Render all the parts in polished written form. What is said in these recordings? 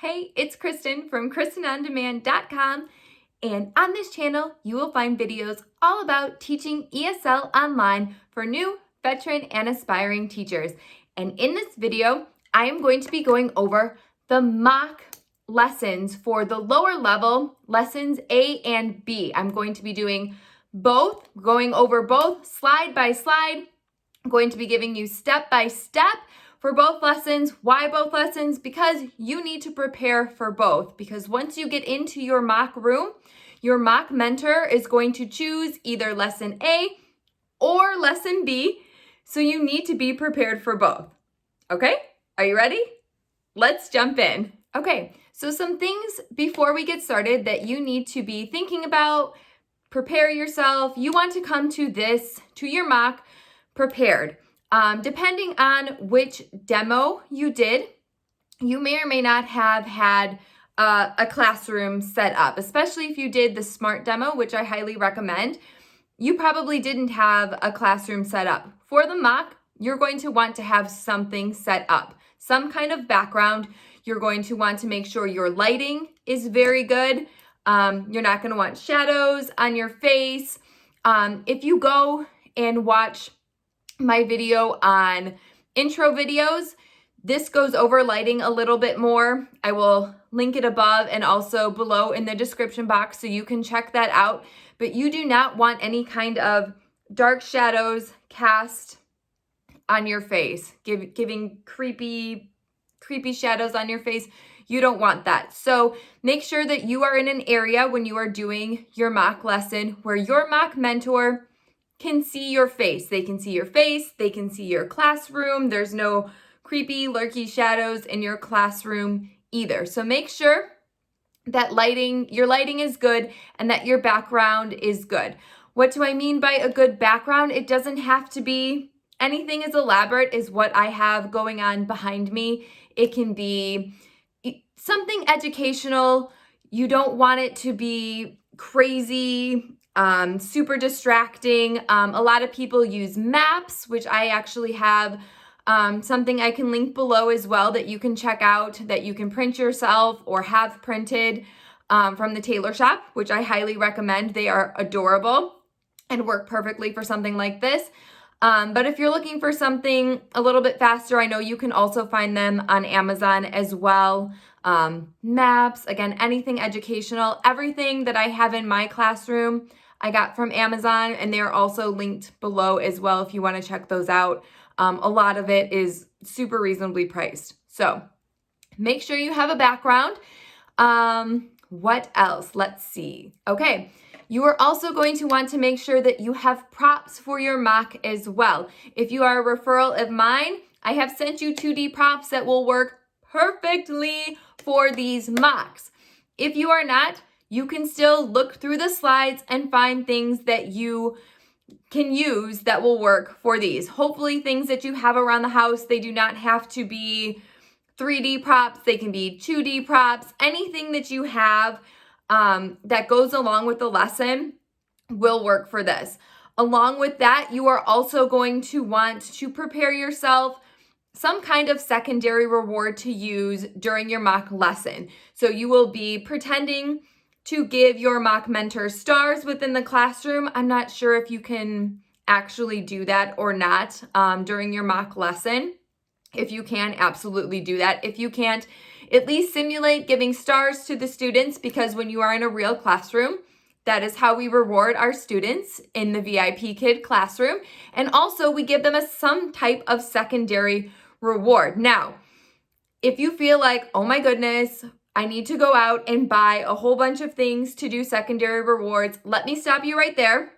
Hey, it's Kristen from KristenOnDemand.com, and on this channel, you will find videos all about teaching ESL online for new, veteran, and aspiring teachers. And in this video, I am going to be going over the mock lessons for the lower level, lessons A and B. I'm going to be doing both, going over both slide by slide. I'm going to be giving you step by step for both lessons. Why both lessons? Because you need to prepare for both. Because once you get into your mock room, your mock mentor is going to choose either lesson A or lesson B. So you need to be prepared for both. Okay, are you ready? Let's jump in. Okay, so some things before we get started that you need to be thinking about. Prepare yourself. You want to come to your mock prepared. Depending on which demo you did, you may or may not have had a classroom set up, especially if you did the SMART demo, which I highly recommend. You probably didn't have a classroom set up. For the mock, you're going to want to have something set up, some kind of background. You're going to want to make sure your lighting is very good. You're not going to want shadows on your face. If you go and watch my video on intro videos, this goes over lighting a little bit more. I will link it above and also below in the description box so you can check that out. But you do not want any kind of dark shadows cast on your face, giving creepy shadows on your face. You don't want that. So make sure that you are in an area when you are doing your mock lesson where your mock mentor can see your face. They can see your face. They can see your classroom. There's no creepy, lurky shadows in your classroom either. So make sure that your lighting is good and that your background is good. What do I mean by a good background? It doesn't have to be anything as elaborate as what I have going on behind me. It can be something educational. You don't want it to be crazy, super distracting. A lot of people use maps, which I actually have something I can link below as well that you can check out, that you can print yourself or have printed from the tailor shop, which I highly recommend. They are adorable and work perfectly for something like this. But if you're looking for something a little bit faster, I know you can also find them on Amazon as well. Maps, again, anything educational, everything that I have in my classroom, I got from Amazon, and they're also linked below as well if you want to check those out. A lot of it is super reasonably priced. So make sure you have a background. What else? Let's see. Okay. You are also going to want to make sure that you have props for your mock as well. If you are a referral of mine, I have sent you 2D props that will work perfectly for these mocks. If you are not, you can still look through the slides and find things that you can use that will work for these. Hopefully things that you have around the house. They do not have to be 3D props. They can be 2D props. Anything that you have that goes along with the lesson will work for this. Along with that, you are also going to want to prepare yourself some kind of secondary reward to use during your mock lesson. So you will be pretending to give your mock mentor stars within the classroom. I'm not sure if you can actually do that or not during your mock lesson. If you can, absolutely do that. If you can't, at least simulate giving stars to the students, because when you are in a real classroom, that is how we reward our students in the VIPKid classroom. And also we give them some type of secondary reward. Now, if you feel like, oh my goodness, I need to go out and buy a whole bunch of things to do secondary rewards, let me stop you right there.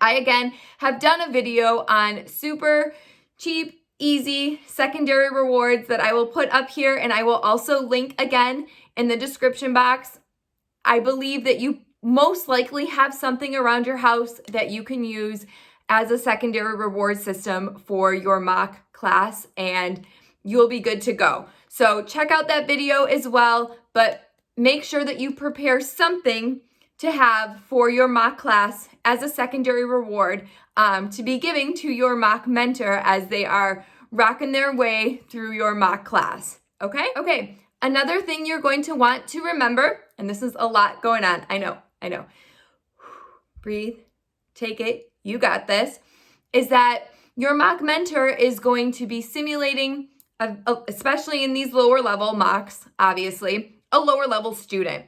I, again, have done a video on super cheap, easy secondary rewards that I will put up here, and I will also link again in the description box. I believe that you most likely have something around your house that you can use as a secondary reward system for your mock class, and you'll be good to go. So check out that video as well, but make sure that you prepare something to have for your mock class as a secondary reward to be giving to your mock mentor as they are rocking their way through your mock class. Okay? Okay. Another thing you're going to want to remember, and this is a lot going on, I know. Breathe, take it, you got this, is that your mock mentor is going to be simulating, especially in these lower level mocks, obviously, a lower level student.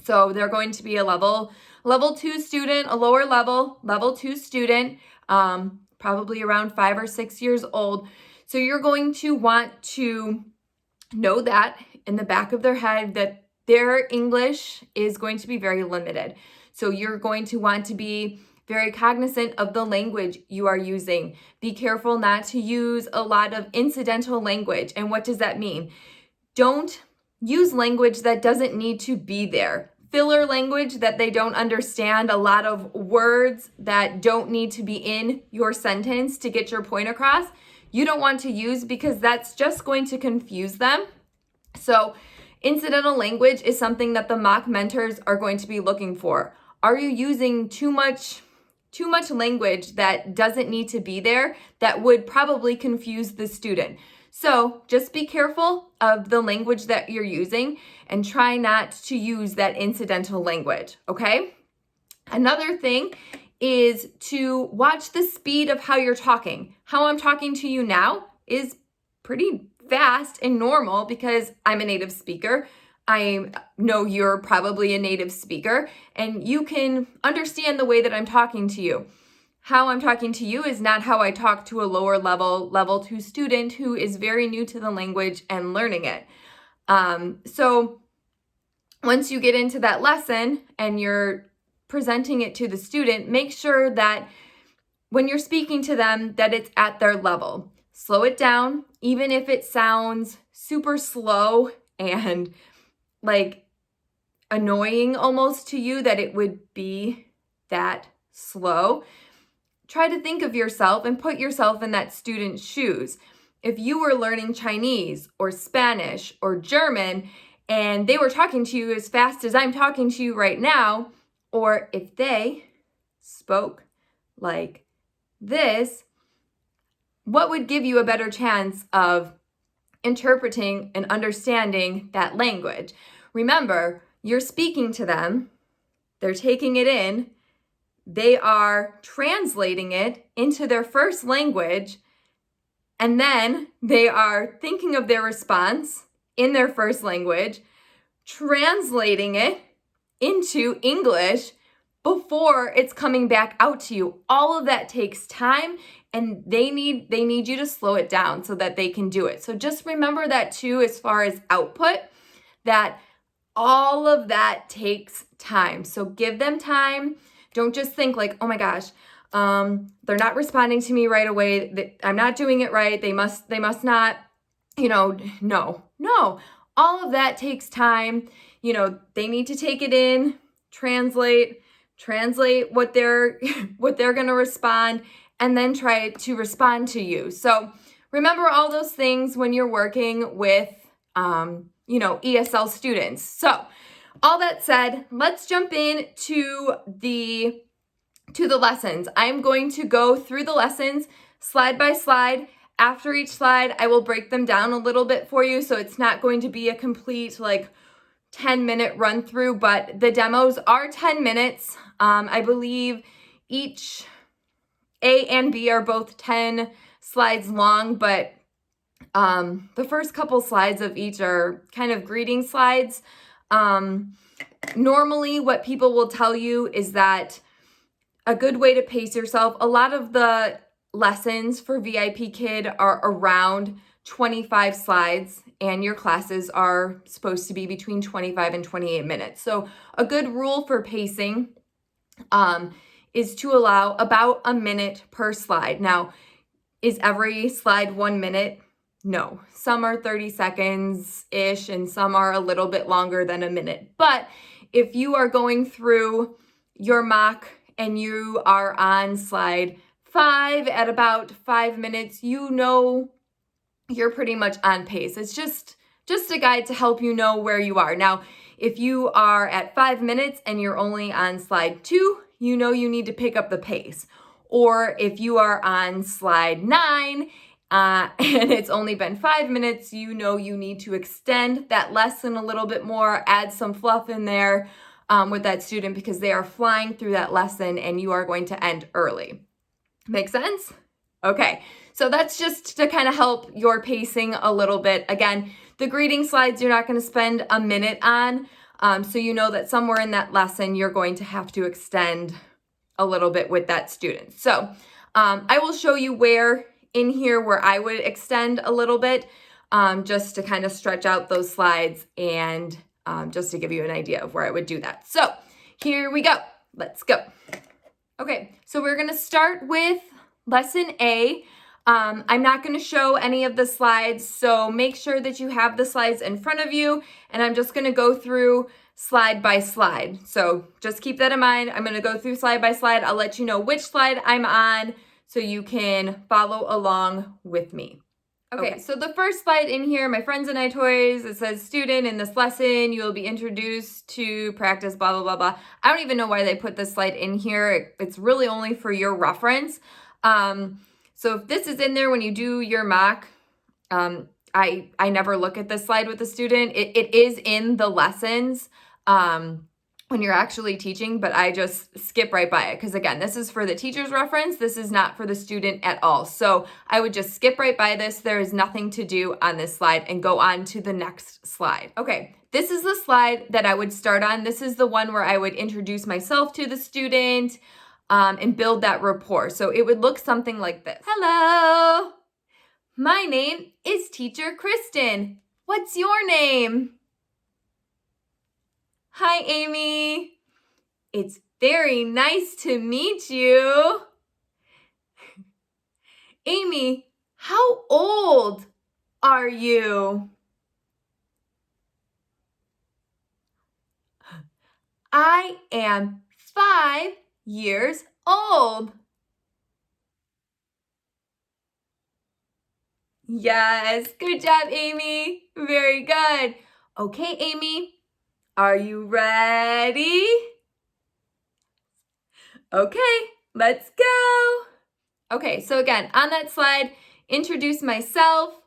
So they're going to be a level 2 student, a lower level 2 student, probably around 5 or 6 years old. So you're going to want to know that in the back of their head that their English is going to be very limited. So you're going to want to be very cognizant of the language you are using. Be careful not to use a lot of incidental language. And what does that mean? Don't use language that doesn't need to be there. Filler language that they don't understand, a lot of words that don't need to be in your sentence to get your point across, you don't want to use because that's just going to confuse them. So incidental language is something that the mock mentors are going to be looking for. Are you using too much language that doesn't need to be there that would probably confuse the student? So just be careful of the language that you're using and try not to use that incidental language, okay? Another thing is to watch the speed of how you're talking. How I'm talking to you now is pretty fast and normal because I'm a native speaker. I know you're probably a native speaker and you can understand the way that I'm talking to you. How I'm talking to you is not how I talk to a lower level 2 student who is very new to the language and learning it. So once you get into that lesson and you're presenting it to the student, make sure that when you're speaking to them that it's at their level. Slow it down, even if it sounds super slow and like annoying almost to you that it would be that slow. Try to think of yourself and put yourself in that student's shoes. If you were learning Chinese or Spanish or German and they were talking to you as fast as I'm talking to you right now, or if they spoke like this, what would give you a better chance of interpreting and understanding that language? Remember, you're speaking to them, they're taking it in, they are translating it into their first language, and then they are thinking of their response in their first language, translating it into English before it's coming back out to you. All of that takes time, and they need you to slow it down so that they can do it. So just remember that too, as far as output, that all of that takes time. So give them time. Don't just think like, oh my gosh, they're not responding to me right away. I'm not doing it right. They must not, no. All of that takes time. They need to take it in, translate what they're going to respond, and then try to respond to you. So remember all those things when you're working with, ESL students. So all that said, let's jump in to the lessons. I'm going to go through the lessons slide by slide. After each slide, I will break them down a little bit for you, so it's not going to be a complete 10-minute run through, but the demos are 10 minutes. I believe each A and B are both 10 slides long, but the first couple slides of each are kind of greeting slides. Normally what people will tell you is that a good way to pace yourself, a lot of the lessons for VIPKid are around 25 slides, and your classes are supposed to be between 25 and 28 minutes. So a good rule for pacing is to allow about a minute per slide. Now, is every slide 1 minute? No. Some are 30 seconds-ish, and some are a little bit longer than a minute. But if you are going through your mock and you are on slide 5 at about 5 minutes, you're pretty much on pace. It's just a guide to help you know where you are. Now, if you are at 5 minutes and you're only on slide 2, you need to pick up the pace. Or if you are on slide 9 and it's only been 5 minutes, you know you need to extend that lesson a little bit more, add some fluff in there with that student because they are flying through that lesson and you are going to end early. Make sense? Okay, so that's just to kind of help your pacing a little bit. Again, the greeting slides you're not going to spend a minute on, so you know that somewhere in that lesson you're going to have to extend a little bit with that student. So I will show you where in here where I would extend a little bit just to kind of stretch out those slides and just to give you an idea of where I would do that. So here we go. Let's go. Okay, so we're going to start with lesson A. I'm not going to show any of the slides, so make sure that you have the slides in front of you, and I'm just going to go through slide by slide. So just keep that in mind. I'm going to go through slide by slide. I'll let you know which slide I'm on so you can follow along with me. Okay, so the first slide in here, my friends and I toys, it says student in this lesson, you will be introduced to practice blah, blah, blah, blah. I don't even know why they put this slide in here. It's really only for your reference. So if this is in there when you do your mock, I never look at this slide with the student. It is in the lessons when you're actually teaching, but I just skip right by it because again, this is for the teacher's reference. This is not for the student at all. So I would just skip right by this. There is nothing to do on this slide and go on to the next slide. Okay, this is the slide that I would start on. This is the one where I would introduce myself to the student and build that rapport. So it would look something like this. Hello, my name is Teacher Kristen. What's your name? Hi, Amy. It's very nice to meet you. Amy, how old are you? I am 5 years old. Yes, good job, Amy. Very good. Okay, Amy. Are you ready? Okay, let's go. Okay, so again, on that slide, introduce myself,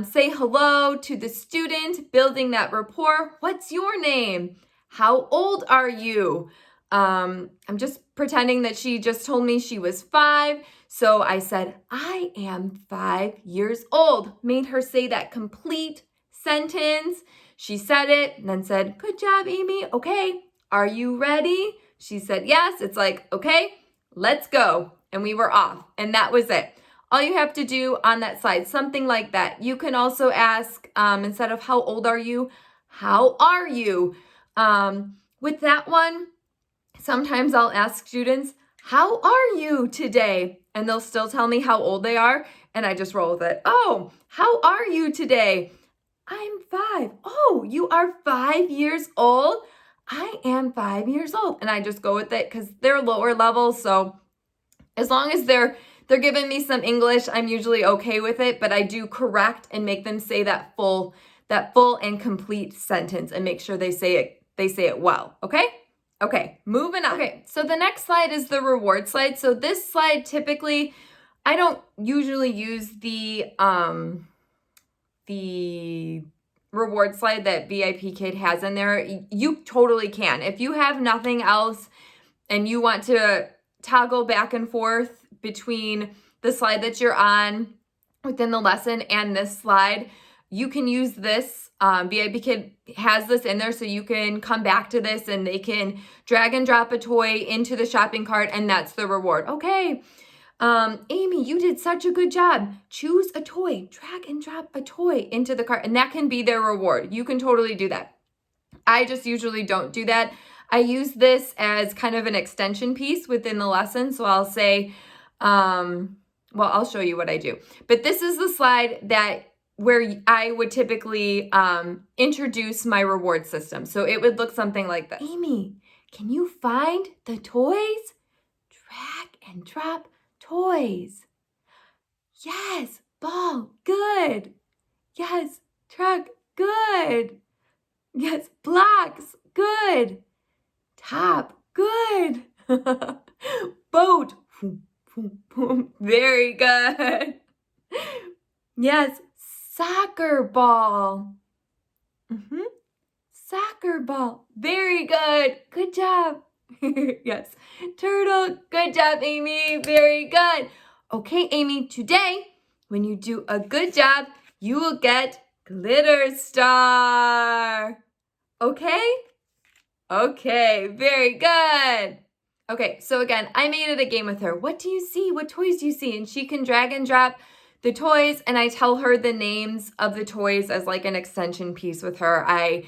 say hello to the student, building that rapport. What's your name? How old are you? I'm just pretending that she just told me she was 5. So I said, I am 5 years old. Made her say that complete sentence. She said it and then said, good job, Amy. Okay, are you ready? She said, yes. It's like, okay, let's go. And we were off. And that was it. All you have to do on that slide, something like that. You can also ask, instead of how old are you, how are you? With that one, sometimes I'll ask students, how are you today? And they'll still tell me how old they are. And I just roll with it. Oh, how are you today? I'm 5. Oh, you are 5 years old? I am 5 years old. And I just go with it because they're lower level. So as long as they're giving me some English, I'm usually okay with it. But I do correct and make them say that full and complete sentence and make sure they say it well. Okay? Okay, moving on. Okay, so the next slide is the reward slide. So this slide typically, I don't usually use the reward slide that VIPKid has in there. You totally can. If you have nothing else and you want to toggle back and forth between the slide that you're on within the lesson and this slide, you can use this. VIPKid has this in there so you can come back to this and they can drag and drop a toy into the shopping cart and that's the reward. Okay. Amy, you did such a good job. Choose a toy, drag and drop a toy into the cart, and that can be their reward. You can totally do that. I just usually don't do that. I use this as kind of an extension piece within the lesson. So I'll say, well, I'll show you what I do. But this is the slide where I would typically introduce my reward system. So it would look something like this. Amy, can you find the toys? Drag and drop toys. Yes, ball, good. Yes, truck, good. Yes, blocks, good. Top, good. Boat, very good. Yes, soccer ball. Soccer ball. Very good. Good job. Yes. Turtle. Good job, Amy. Very good. Okay, Amy, today, when you do a good job, you will get glitter star. Okay? Okay, very good. Okay, so again, I made it a game with her. What do you see? What toys do you see? And she can drag and drop the toys, and I tell her the names of the toys as like an extension piece with her. I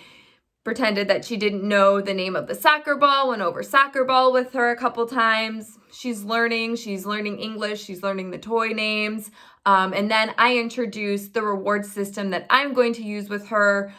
pretended that she didn't know the name of the soccer ball, went over soccer ball with her a couple times. She's learning English, she's learning the toy names. And then I introduced the reward system that I'm going to use with her,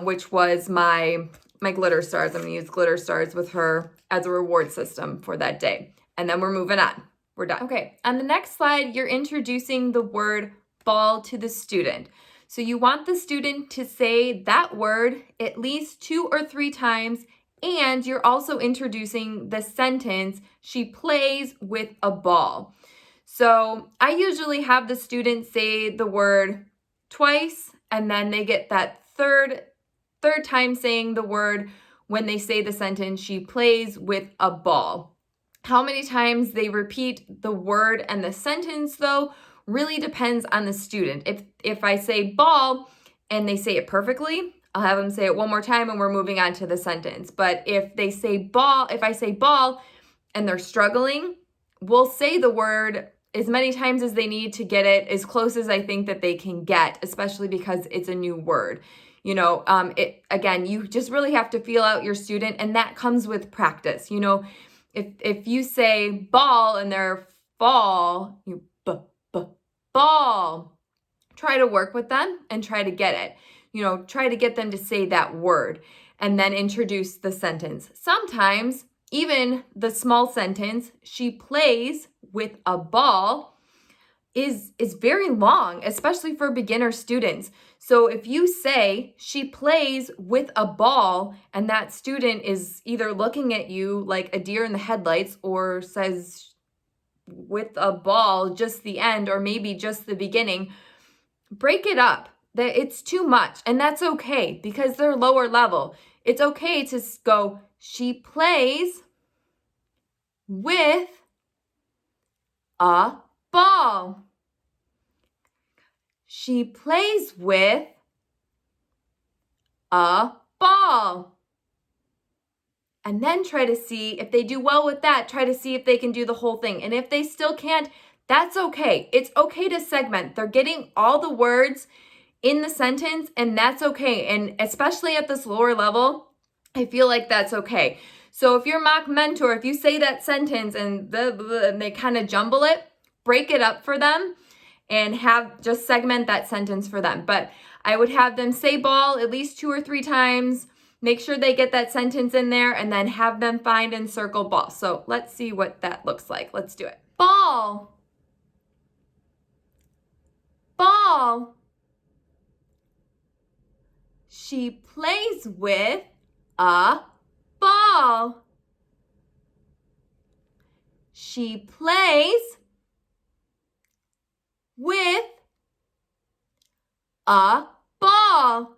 which was my glitter stars. I'm gonna use glitter stars with her as a reward system for that day. And then we're moving on. We're done. Okay, on the next slide, you're introducing the word ball to the student. So you want the student to say that word at least 2 or 3 times, and you're also introducing the sentence, she plays with a ball. So I usually have the student say the word twice, and then they get that third time saying the word when they say the sentence, she plays with a ball. How many times they repeat the word and the sentence, though, really depends on the student. If I say ball and they say it perfectly, I'll have them say it one more time and we're moving on to the sentence. But if I say ball and they're struggling, we'll say the word as many times as they need to get it as close as I think that they can get, especially because it's a new word. You know, again, you just really have to feel out your student, and that comes with practice. You know, if you say ball and they're fall, you ball. Try to work with them and try to get it. You know, try to get them to say that word and then introduce the sentence. Sometimes even the small sentence, she plays with a ball, is very long, especially for beginner students. So if you say she plays with a ball and that student is either looking at you like a deer in the headlights or says with a ball, just the end, or maybe just the beginning, break it up. That it's too much, and that's okay because they're lower level. It's okay to go, she plays with a ball. She plays with a ball. And then try to see if they do well with that, try to see if they can do the whole thing. And if they still can't, that's okay. It's okay to segment. They're getting all the words in the sentence, and that's okay. And especially at this lower level, I feel like that's okay. So if you're mock mentor, if you say that sentence and they kind of jumble it, break it up for them and just segment that sentence for them. But I would have them say ball at least 2 or 3 times. Make sure they get that sentence in there and then have them find and circle ball. So let's see what that looks like. Let's do it. Ball. Ball. She plays with a ball. She plays with a ball.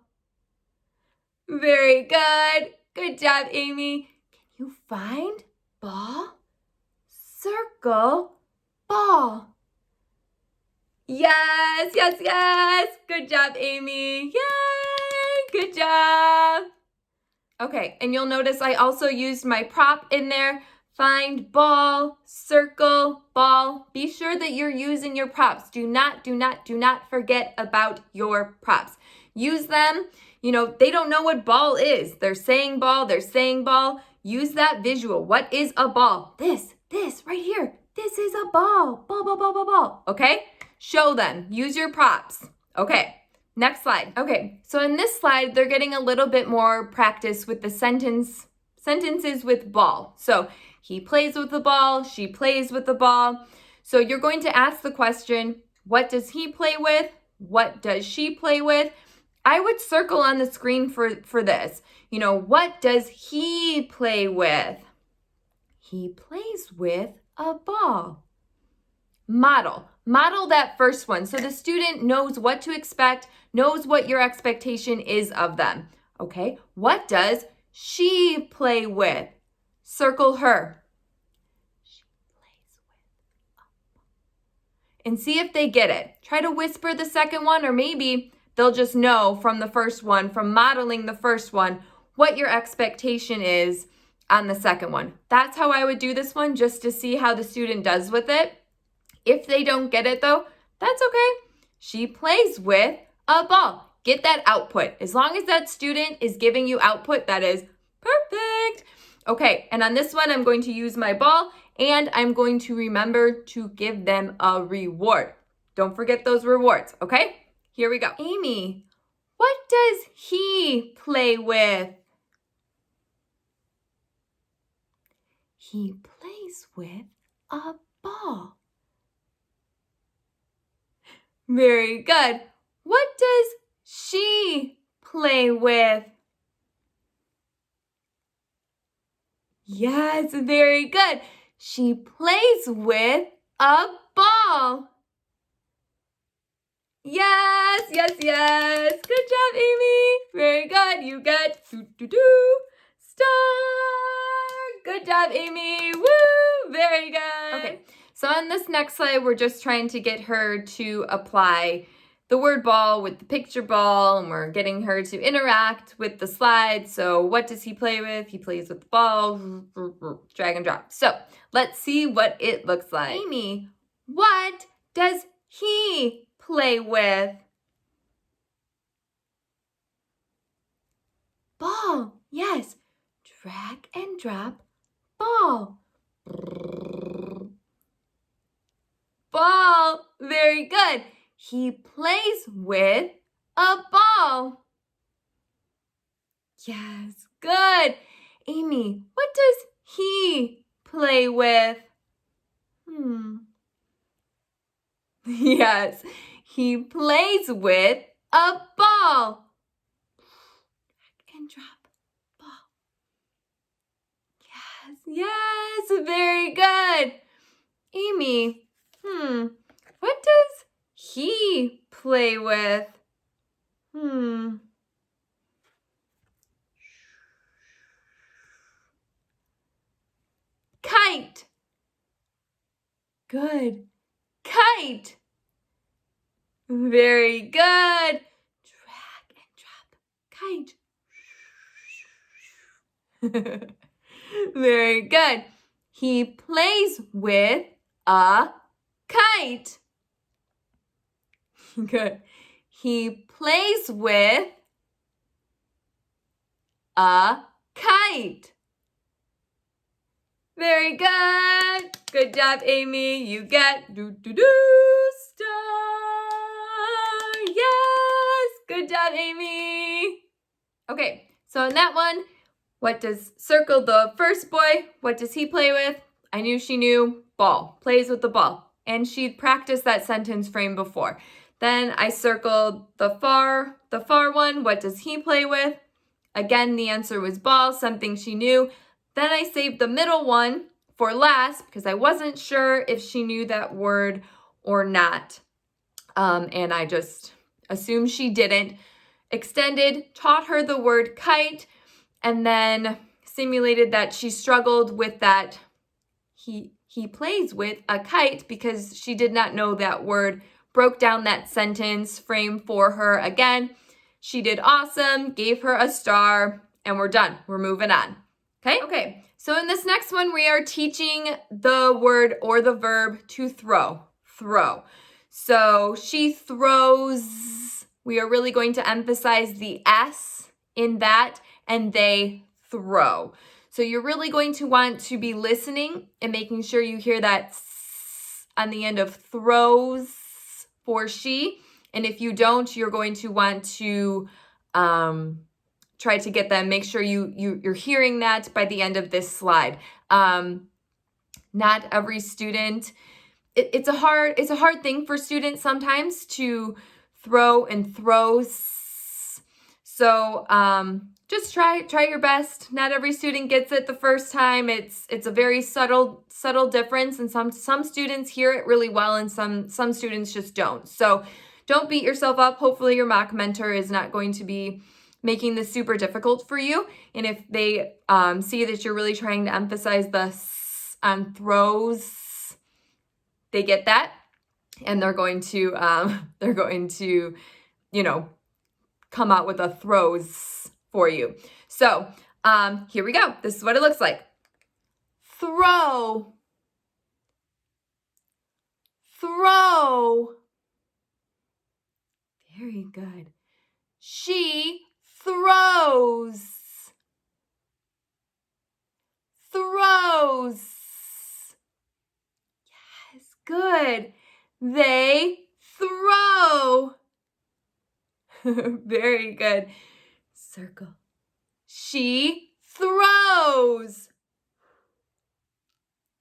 Very good. Good job, Amy. Can you find ball? Circle ball. Yes, yes, yes. Good job, Amy. Yay, good job. Okay, and you'll notice I also used my prop in there. Find ball, circle ball. Be sure that you're using your props. Do not forget about your props. Use them. You know, they don't know what ball is. They're saying ball. Use that visual. What is a ball? This right here. This is a ball. Ball. Okay? Show them. Use your props. Okay. Next slide. Okay, so in this slide, they're getting a little bit more practice with the sentences with ball. So he plays with the ball, she plays with the ball. So you're going to ask the question, what does he play with? What does she play with? I would circle on the screen for this. You know, what does he play with? He plays with a ball. Model. Model that first one so the student knows what to expect, knows what your expectation is of them. Okay, what does she play with? Circle her. She plays with. And see if they get it. Try to whisper the second one, or maybe they'll just know from the first one, from modeling the first one, what your expectation is on the second one. That's how I would do this one, just to see how the student does with it. If they don't get it though, that's okay. She plays with a ball. Get that output. As long as that student is giving you output, that is perfect. Okay, and on this one, I'm going to use my ball and I'm going to remember to give them a reward. Don't forget those rewards, okay? Here we go. Amy, what does he play with? He plays with a ball. Very good. What does she play with? Yes, very good. She plays with a ball. Yes, yes, yes. Good job, Amy. Very good. You get star. Good job, Amy. Woo! Very good. Okay. So on this next slide, we're just trying to get her to apply the word ball with the picture ball, and we're getting her to interact with the slide. So what does he play with? He plays with the ball, drag and drop. So let's see what it looks like. Amy, what does he play with? Ball, yes. Drag and drop, ball. Ball. Very good. He plays with a ball. Yes, good. Amy, what does he play with? Yes, he plays with a ball. Drag and drop, ball. Yes, yes, very good. Amy, what does he play with? Kite. Good. Kite. Very good. Drag and drop. Kite. Very good. He plays with a kite. Good. He plays with a kite. Very good. Good job, Amy. You get star. Yes. Good job, Amy. Okay, so in that one, circle the first boy, what does he play with? I knew she knew, ball, plays with the ball. And she'd practiced that sentence frame before. Then I circled the far one, what does he play with? Again, the answer was ball, something she knew. Then I saved the middle one for last because I wasn't sure if she knew that word or not. And I just assumed she didn't. Extended, taught her the word kite, and then simulated that she struggled with that he plays with a kite because she did not know that word. Broke down that sentence frame for her again. She did awesome, gave her a star, and we're done. We're moving on. Okay, so in this next one, we are teaching the word or the verb to throw. So she throws. We are really going to emphasize the S in that, and they throw. So you're really going to want to be listening and making sure you hear that S on the end of throws for she. And if you don't, you're going to want to try to get them. Make sure you're hearing that by the end of this slide. Not every student. It's a hard thing for students sometimes to throw and throws. So just try your best. Not every student gets it the first time. It's a very subtle difference, and some students hear it really well and some students just don't. So don't beat yourself up. Hopefully your mock mentor is not going to be making this super difficult for you. And if they see that you're really trying to emphasize the s on throws, they get that, and they're going to, you know, come out with a throws for you. So here we go. This is what it looks like. Throw, throw. Very good. She throws, throws. Yes, good. They throw. Very good. Circle. She throws.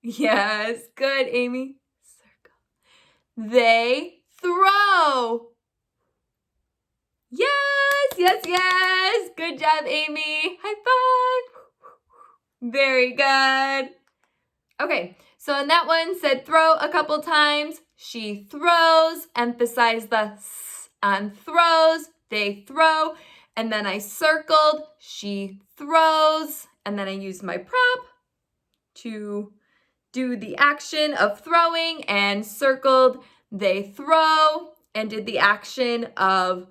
Yes, good, Amy. Circle. They throw. Yes, yes, yes. Good job, Amy. High five. Very good. Okay, so in that one said throw a couple times. She throws. Emphasize the s on throws. They throw. And then I circled. She throws. And then I used my prop to do the action of throwing and circled. They throw and did the action of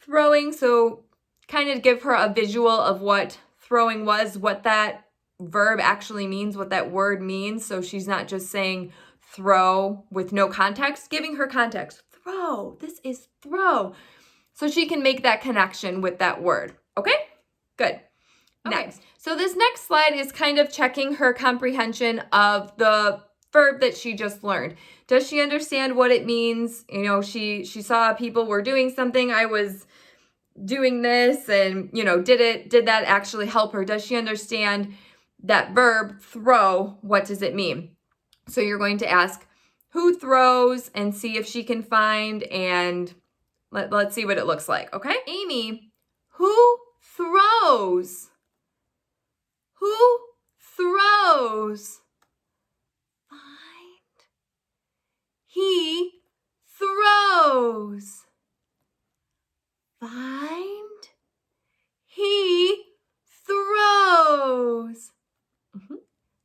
throwing. So kind of give her a visual of what throwing was, what that verb actually means, what that word means. So she's not just saying throw with no context, giving her context. Throw, this is throw. So she can make that connection with that word. Okay, good. Okay. Next. So this next slide is kind of checking her comprehension of the verb that she just learned. Does she understand what it means? You know, she saw people were doing something. I was doing this, and you know, did that actually help her? Does she understand that verb throw? What does it mean? So you're going to ask who throws and see if she can find, and let's see what it looks like. Okay, Amy, who throws? Who throws? Find. He throws. Find. He throws.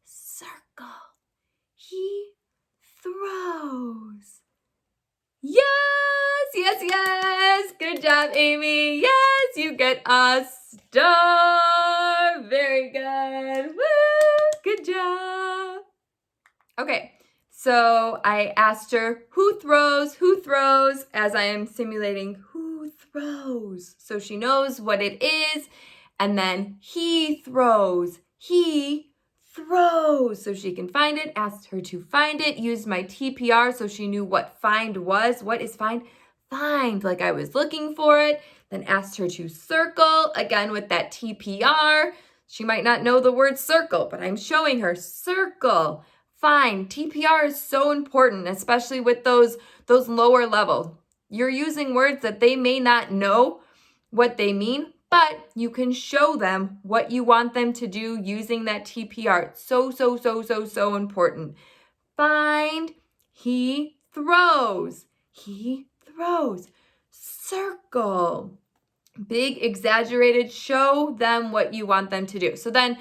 Circle. He throws. Yes, yes, yes. Good job, Amy. Yes, you get a star. Very good. Woo, good job. Okay, so I asked her, who throws, as I am simulating who throws. So she knows what it is. And then he throws. He throws. So she can find it. Asked her to find it. Used my TPR so she knew what find was. What is find? Find, like I was looking for it. Then asked her to circle, again with that TPR. She might not know the word circle, but I'm showing her circle. Find. TPR is so important, especially with those lower levels. You're using words that they may not know what they mean, but you can show them what you want them to do using that TPR. It's so important. Find. He throws. He throws. Circle. Big, exaggerated. Show them what you want them to do. So then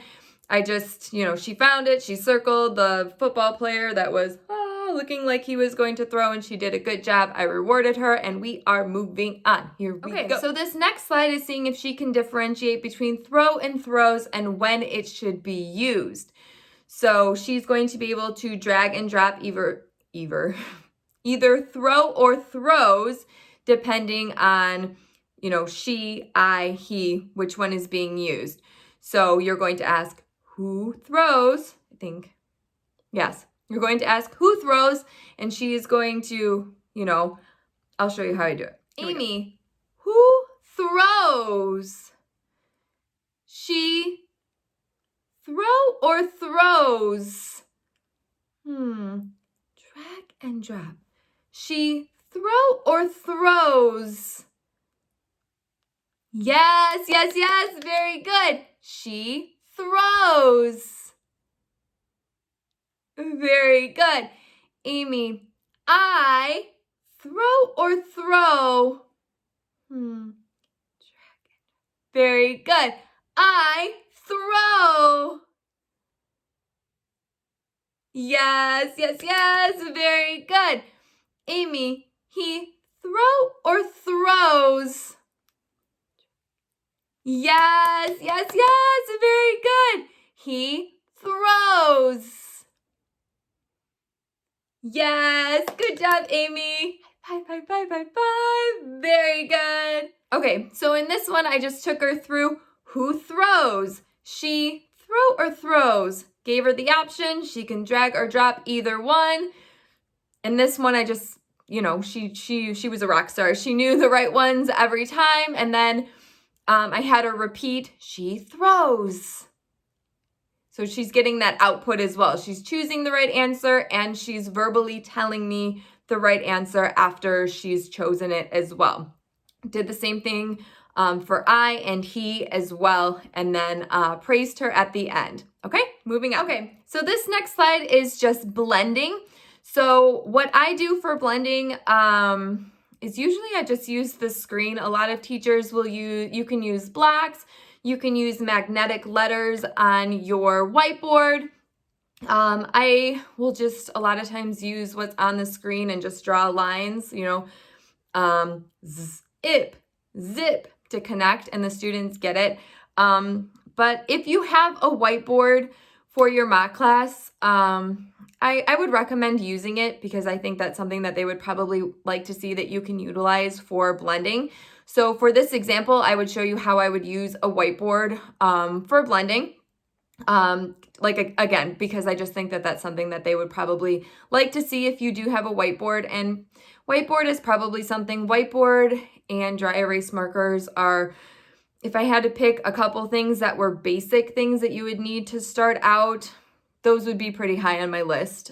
I just, she found it. She circled the football player that was looking like he was going to throw, and she did a good job. I rewarded her, and we are moving on. Here we go. So this next slide is seeing if she can differentiate between throw and throws and when it should be used. So she's going to be able to drag and drop either throw or throws, depending on, she, I, he, which one is being used. So you're going to ask, who throws? I think, yes. You're going to ask who throws, and she is going to, I'll show you how I do it. Amy, who throws? She throw or throws? Drag and drop. She throw or throws? Yes, yes, yes, very good. She throws. Very good. Amy, I throw or throw? Very good. I throw. Yes, yes, yes, very good. Amy, he throw or throws? Yes, yes, yes, very good. He throws. Yes, good job, Amy. High five, five, five, five. Very good. Okay, so in this one, I just took her through who throws. She throw or throws. Gave her the option. She can drag or drop either one. In this one, I just, she was a rock star. She knew the right ones every time. And then I had her repeat, she throws. So she's getting that output as well. She's choosing the right answer and she's verbally telling me the right answer after she's chosen it as well. Did the same thing for I and he as well, and then praised her at the end. Okay, moving on. Okay, so this next slide is just blending. So what I do for blending is usually I just use the screen. A lot of teachers will you can use blocks, you can use magnetic letters on your whiteboard. I will just a lot of times use what's on the screen and just draw lines, zip, zip to connect, and the students get it. But if you have a whiteboard for your mock class, I would recommend using it because I think that's something that they would probably like to see that you can utilize for blending. So for this example, I would show you how I would use a whiteboard for blending. Again, because I just think that that's something that they would probably like to see if you do have a whiteboard. And whiteboard is probably something, whiteboard and dry erase markers are, if I had to pick a couple things that were basic things that you would need to start out, those would be pretty high on my list.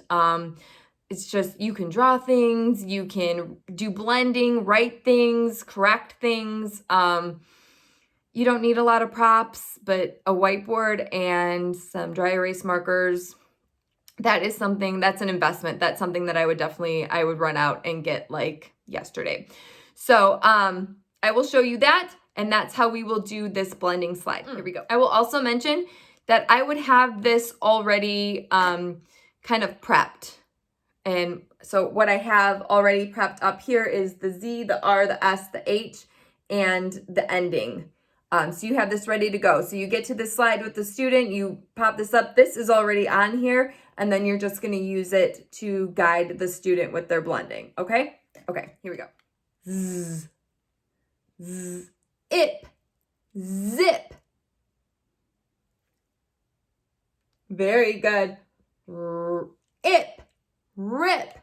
It's just, you can draw things, you can do blending, write things, correct things. You don't need a lot of props, but a whiteboard and some dry erase markers, that's an investment. That's something that I would run out and get like yesterday. So I will show you that, and that's how we will do this blending slide. Here we go. I will also mention that I would have this already kind of prepped. And so what I have already prepped up here is the Z, the R, the S, the H, and the ending. So you have this ready to go. So you get to this slide with the student, you pop this up. This is already on here, and then you're just going to use it to guide the student with their blending. Okay? Okay, here we go. Z, z, ip, zip. Very good. Ip, rip.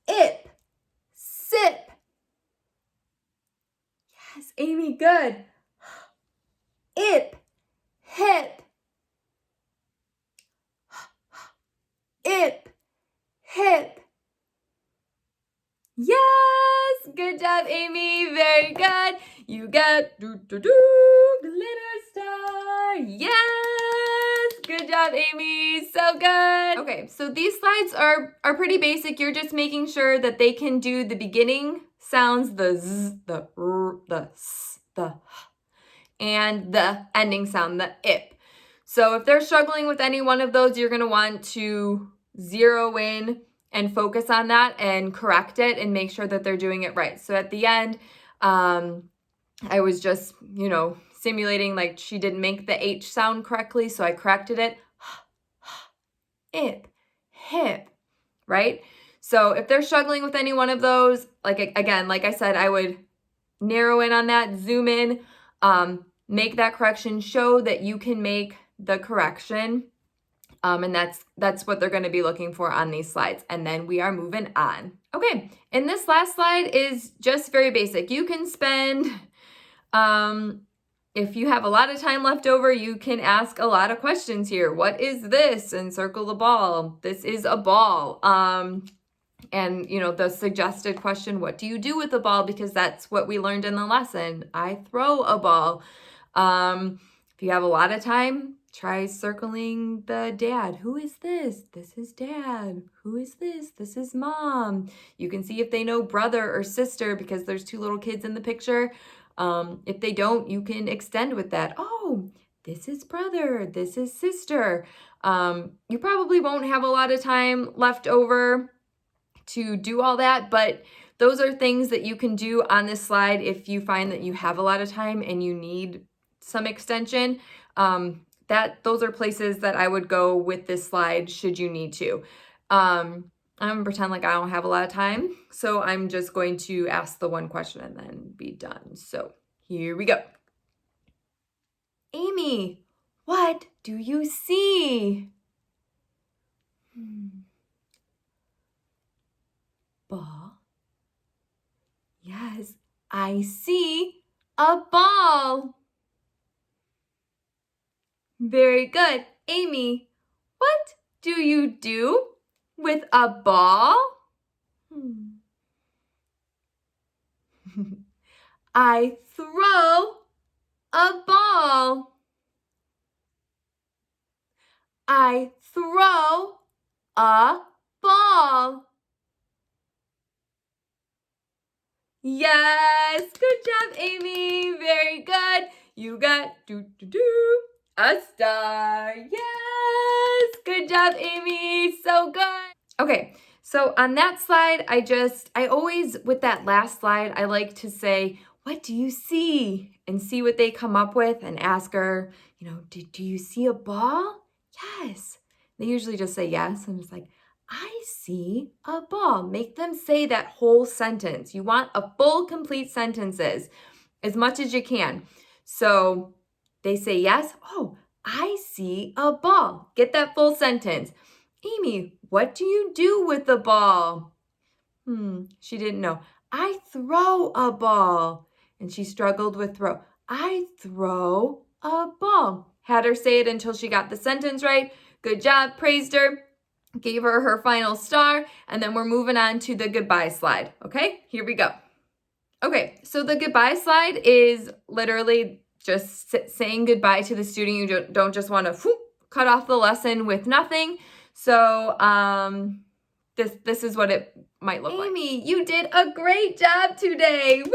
Ip, sip. Yes, Amy, good. Ip, hip. Ip, hip. Yes, good job, Amy. Very good. You got glitter star. Yes, good job, Amy. So good. Okay, so these slides are pretty basic. You're just making sure that they can do the beginning sounds, the z, the r, the s, the h, and the ending sound, the ip. So if they're struggling with any one of those, you're going to want to zero in and focus on that and correct it and make sure that they're doing it right. So at the end, I was just, simulating like she didn't make the H sound correctly, so I corrected it. Ip, hip, right? So if they're struggling with any one of those, like I said, I would narrow in on that, zoom in, make that correction, show that you can make the correction. And that's what they're going to be looking for on these slides. And then we are moving on. Okay, and this last slide is just very basic. You can spend, if you have a lot of time left over, you can ask a lot of questions here. What is this? And circle the ball. This is a ball. And, the suggested question, what do you do with the ball? Because that's what we learned in the lesson. I throw a ball. If you have a lot of time, try circling the dad. Who is this? This is dad. Who is this? This is mom. You can see if they know brother or sister because there's two little kids in the picture. If they don't, you can extend with that. Oh, this is brother. This is sister. You probably won't have a lot of time left over to do all that, but those are things that you can do on this slide if you find that you have a lot of time and you need some extension. Those are places that I would go with this slide should you need to. I'm gonna pretend like I don't have a lot of time, so I'm just going to ask the one question and then be done. So here we go. Amy, what do you see? Ball. Yes, I see a ball. Very good. Amy, what do you do with a ball? I throw a ball. I throw a ball. Yes, good job, Amy. Very good. You got a star. Yes, good job, Amy. So good. Okay, so on that slide, I always, with that last slide, I like to say, what do you see? And see what they come up with and ask her, do you see a ball? Yes. They usually just say yes. I'm just like, I see a ball. Make them say that whole sentence. You want a full, complete sentences as much as you can. So they say yes. Oh, I see a ball. Get that full sentence. Amy, what do you do with the ball? She didn't know. I throw a ball. And she struggled with throw. I throw a ball. Had her say it until she got the sentence right. Good job. Praised her. Gave her her final star. And then we're moving on to the goodbye slide. Okay, here we go. Okay, so the goodbye slide is literally just saying goodbye to the student. You don't just want to cut off the lesson with nothing. So this is what it might look like. Amy, you did a great job today. Woo,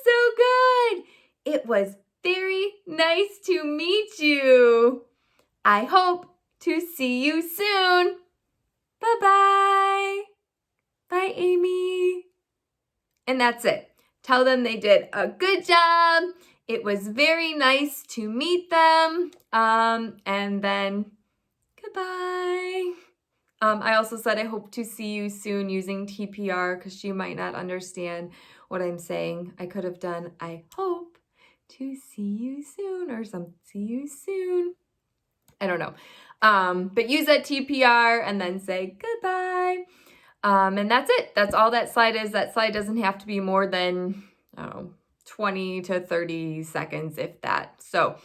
so good. It was very nice to meet you. I hope to see you soon. Bye-bye. Bye, Amy. And that's it. Tell them they did a good job. It was very nice to meet them. And then goodbye. I also said I hope to see you soon using TPR because she might not understand what I'm saying. I could have done I hope to see you soon or some see you soon. I don't know. But use that TPR and then say goodbye. And that's it. That's all that slide is. That slide doesn't have to be more than, 20 to 30 seconds, if that. So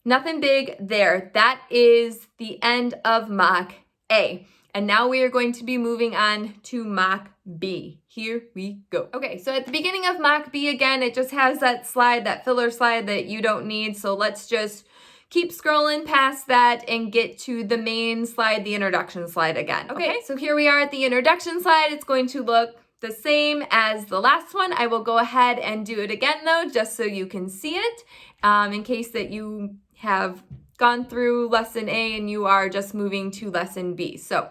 nothing big there. That is the end of Mock A. And now we are going to be moving on to Mock B. Here we go. Okay, so at the beginning of Mock B again, it just has that slide, that filler slide that you don't need. So let's just keep scrolling past that and get to the main slide, the introduction slide again. Okay, so here we are at the introduction slide. It's going to look the same as the last one. I will go ahead and do it again though, just so you can see it, in case that you have gone through lesson A and you are just moving to lesson B. So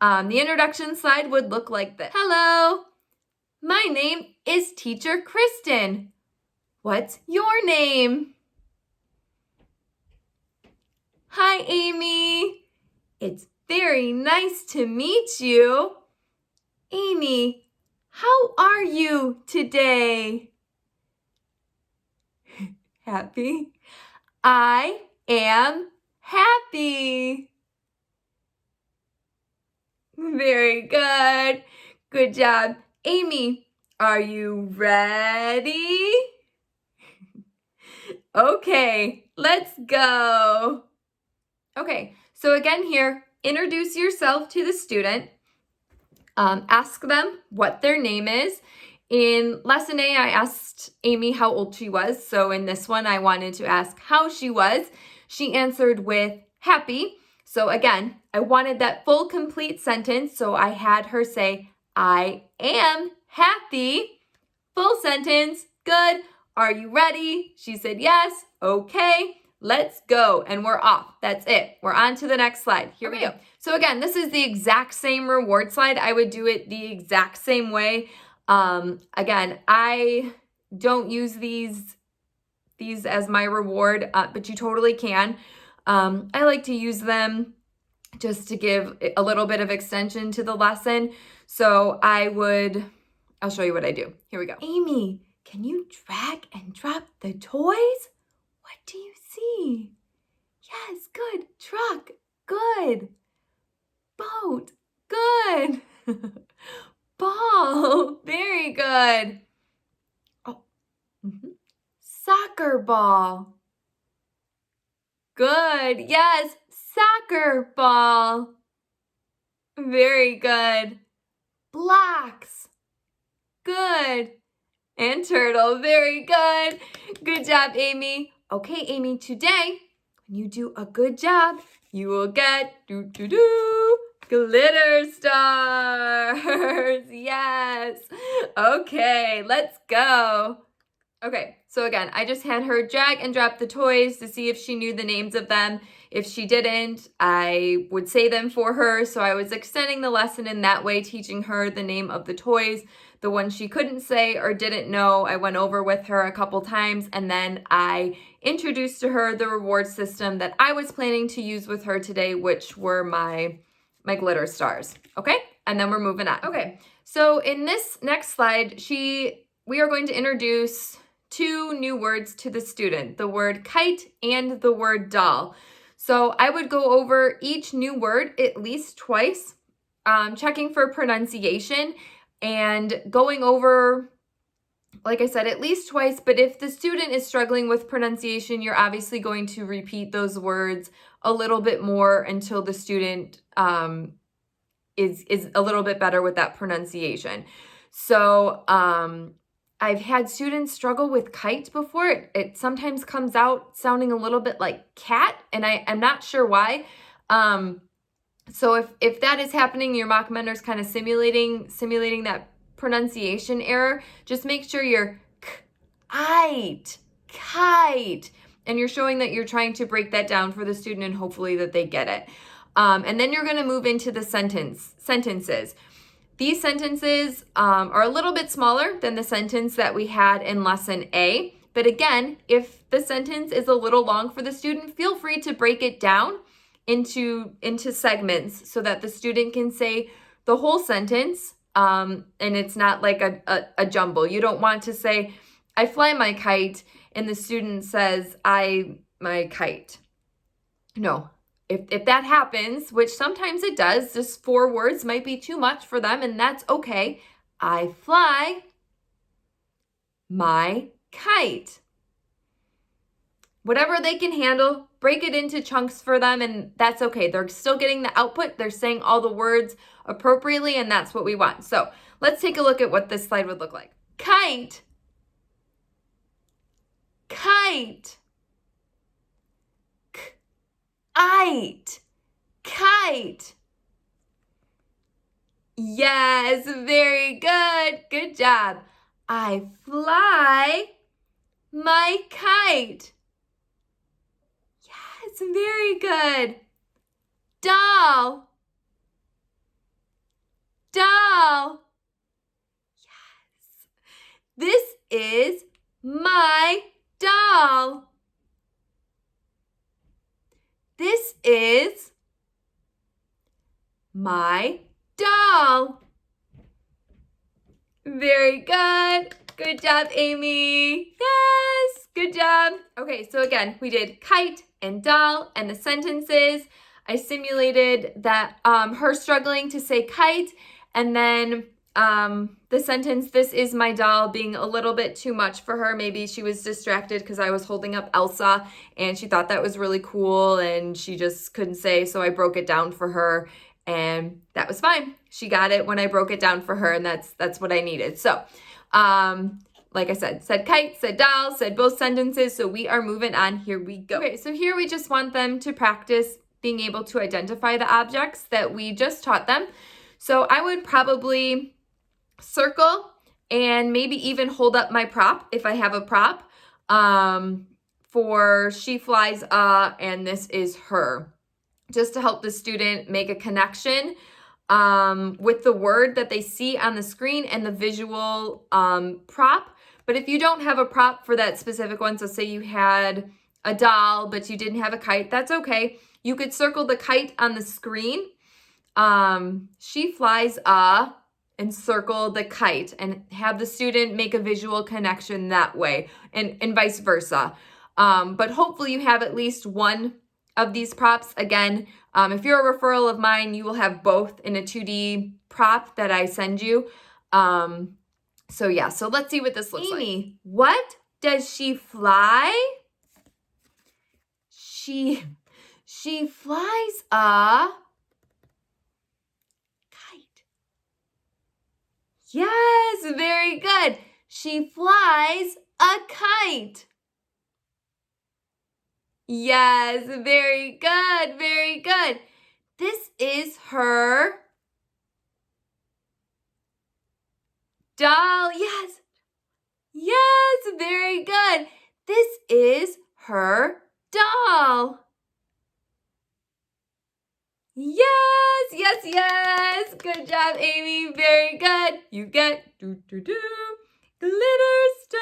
the introduction slide would look like this. Hello, my name is Teacher Kristen. What's your name? Hi, Amy. It's very nice to meet you. Amy, how are you today? Happy? I am happy. Very good. Good job. Amy, are you ready? Okay, let's go. Okay, so again here, introduce yourself to the student. Ask them what their name is. In lesson A, I asked Amy how old she was. So in this one, I wanted to ask how she was. She answered with happy. So again, I wanted that full complete sentence. So I had her say, I am happy. Full sentence. Good. Are you ready? She said yes. Okay. Let's go. And we're off. That's it. We're on to the next slide. Here we go. So again, this is the exact same reward slide. I would do it the exact same way. Again, I don't use these as my reward, but you totally can. I like to use them just to give a little bit of extension to the lesson. So I'll show you what I do. Here we go. Amy, can you drag and drop the toys? What do you see? Yes, good. Truck, good. Boat, good. Ball, very good. Oh, soccer ball. Good, yes, soccer ball. Very good. Blocks. Good. And turtle, very good. Good job, Amy. Okay, Amy, today, when you do a good job, you will get glitter stars. Yes. Okay, let's go. Okay, so again, I just had her drag and drop the toys to see if she knew the names of them. If she didn't, I would say them for her. So I was extending the lesson in that way, teaching her the name of the toys. The ones she couldn't say or didn't know, I went over with her a couple times, and then I introduced to her the reward system that I was planning to use with her today, which were my glitter stars. Okay, and then we're moving on. Okay, so in this next slide, we are going to introduce 2 new words to the student, the word kite and the word doll. So I would go over each new word at least twice, checking for pronunciation and going over, like I said, at least twice. But if the student is struggling with pronunciation, you're obviously going to repeat those words a little bit more until the student is a little bit better with that pronunciation. So I've had students struggle with kite before. It sometimes comes out sounding a little bit like cat, and I'm not sure why. So if that is happening, your mock mentor's kind of simulating that pronunciation error, just make sure you're kite, and you're showing that you're trying to break that down for the student and hopefully that they get it. And then you're going to move into the sentences. These sentences are a little bit smaller than the sentence that we had in lesson A. But again, if the sentence is a little long for the student, feel free to break it down into segments so that the student can say the whole sentence, and it's not like a jumble. You don't want to say, I fly my kite, and the student says, my kite. No. If that happens, which sometimes it does, just 4 words might be too much for them, and that's okay. I fly my kite. Whatever they can handle, break it into chunks for them, and that's okay. They're still getting the output. They're saying all the words appropriately, and that's what we want. So let's take a look at what this slide would look like. Kite. Kite. Kite. Yes, very good. Good job. I fly my kite. Yes, very good. Doll. Yes. This is my doll. This is my doll. Very good. Good job, Amy. Yes, good job. Okay, so again, we did kite and doll and the sentences. I simulated that her struggling to say kite, and then the sentence, this is my doll, being a little bit too much for her. Maybe she was distracted because I was holding up Elsa and she thought that was really cool and she just couldn't say, so I broke it down for her. And that was fine. She got it when I broke it down for her, and that's what I needed. So, like I said kite, said doll, said both sentences. So we are moving on. Here we go. Okay, so here we just want them to practice being able to identify the objects that we just taught them. So I would probably circle and maybe even hold up my prop if I have a prop. For she flies and this is her. Just to help the student make a connection with the word that they see on the screen and the visual prop. But if you don't have a prop for that specific one, so say you had a doll, but you didn't have a kite, that's okay. You could circle the kite on the screen. She flies and circle the kite and have the student make a visual connection that way and vice versa. But hopefully you have at least one of these props. Again, if you're a referral of mine, you will have both in a 2D prop that I send you. So yeah, so let's see what this looks like. Amy, what does she fly? She flies a kite. Yes, very good. She flies a kite. Yes, very good, very good. This is her doll. Yes, yes, very good. This is her doll. Yes, yes, yes. Good job, Amy. Very good. You get glitter star.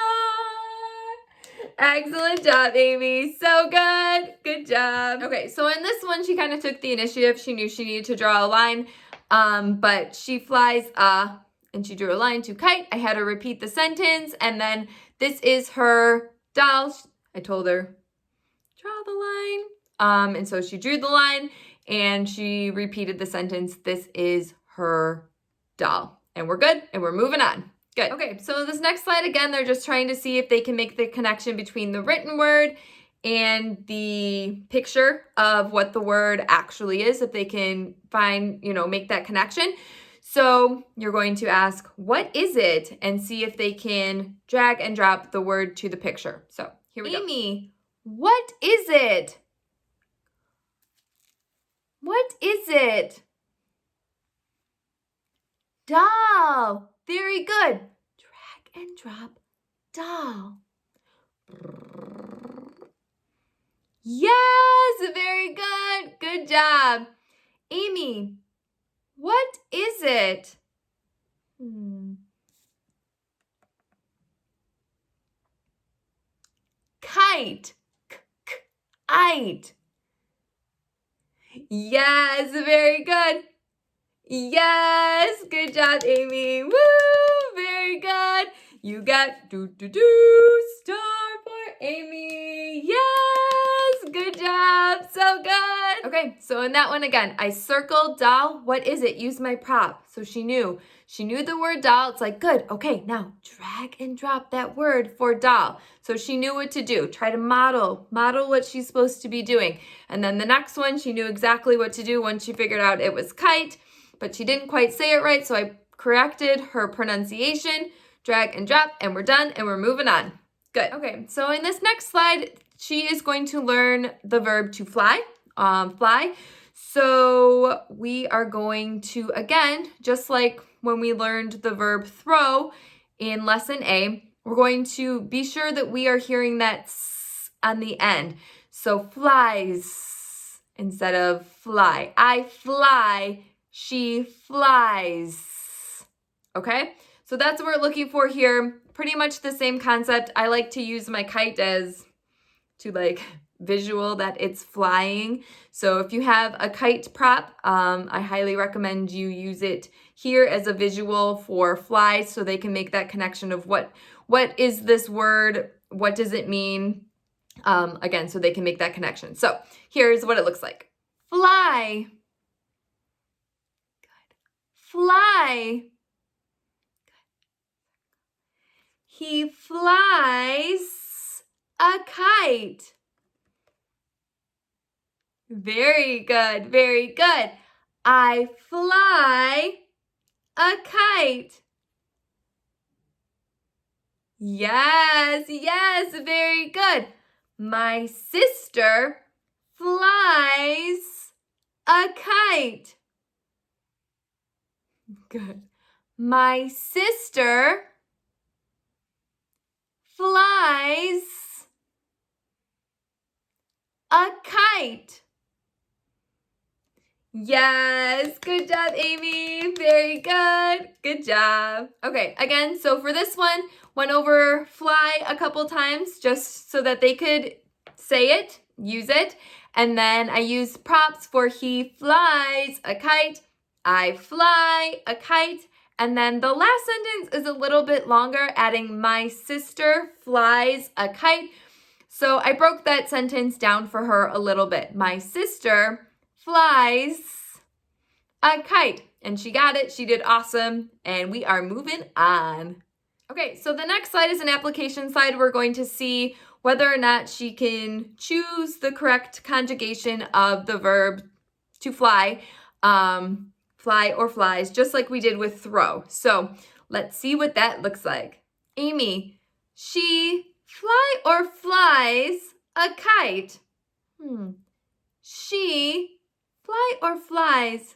Excellent job, Amy. So good. Good job. Okay, so in this one, she kind of took the initiative. She knew she needed to draw a line, but she flies and she drew a line to kite. I had her repeat the sentence, and then this is her doll. I told her, draw the line. And so she drew the line, and she repeated the sentence, this is her doll. And we're good, and we're moving on. Good. Okay, so this next slide, again, they're just trying to see if they can make the connection between the written word and the picture of what the word actually is, if they can find, make that connection. So you're going to ask, what is it? And see if they can drag and drop the word to the picture. So here we go. Amy, what is it? What is it? Doll. Very good. Drag and drop doll. Yes, very good. Good job. Amy, what is it? Kite. Kite. Yes, very good. Yes, good job, Amy. Woo, very good. You got star for Amy. Yes, good job. So good. Okay, so in that one again, I circled doll. What is it? Use my prop. So she knew the word doll. It's like, good. Okay, now drag and drop that word for doll. So she knew what to do. Try to model what she's supposed to be doing. And then the next one, she knew exactly what to do once she figured out it was kite, but she didn't quite say it right. So I corrected her pronunciation, drag and drop, and we're done and we're moving on. Good. Okay, so in this next slide, she is going to learn the verb to fly, fly. So we are going to, again, just like when we learned the verb throw in lesson A, we're going to be sure that we are hearing that s on the end. So flies instead of fly. I fly, she flies. Okay, so that's what we're looking for here. Pretty much the same concept. I like to use my kite as to visual that it's flying. So if you have a kite prop, I highly recommend you use it here as a visual for fly, so they can make that connection of what is this word, what does it mean, again, so they can make that connection. So here's what it looks like. Fly. Good. Fly. He flies a kite. Very good, very good. I fly a kite. Yes, yes, very good. My sister flies a kite. Good. My sister flies a kite. Yes, good job, Amy. Very good. Good job. Okay, again, so for this one, went over fly a couple times just so that they could say it, use it. And then I used props for he flies a kite, I fly a kite. And then the last sentence is a little bit longer, adding my sister flies a kite. So I broke that sentence down for her a little bit. My sister flies a kite. And she got it. She did awesome. And we are moving on. Okay, so the next slide is an application slide. We're going to see whether or not she can choose the correct conjugation of the verb to fly, fly or flies, just like we did with throw. So let's see what that looks like. Amy, she fly or flies a kite? She fly or flies?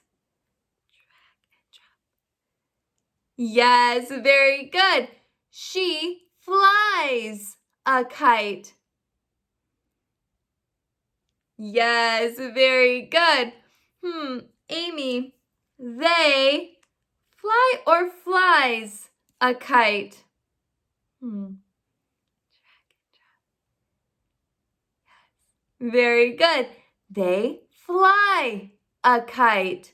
Yes, very good. She flies a kite. Yes, very good. Amy, they fly or flies a kite? Very good. They fly a kite.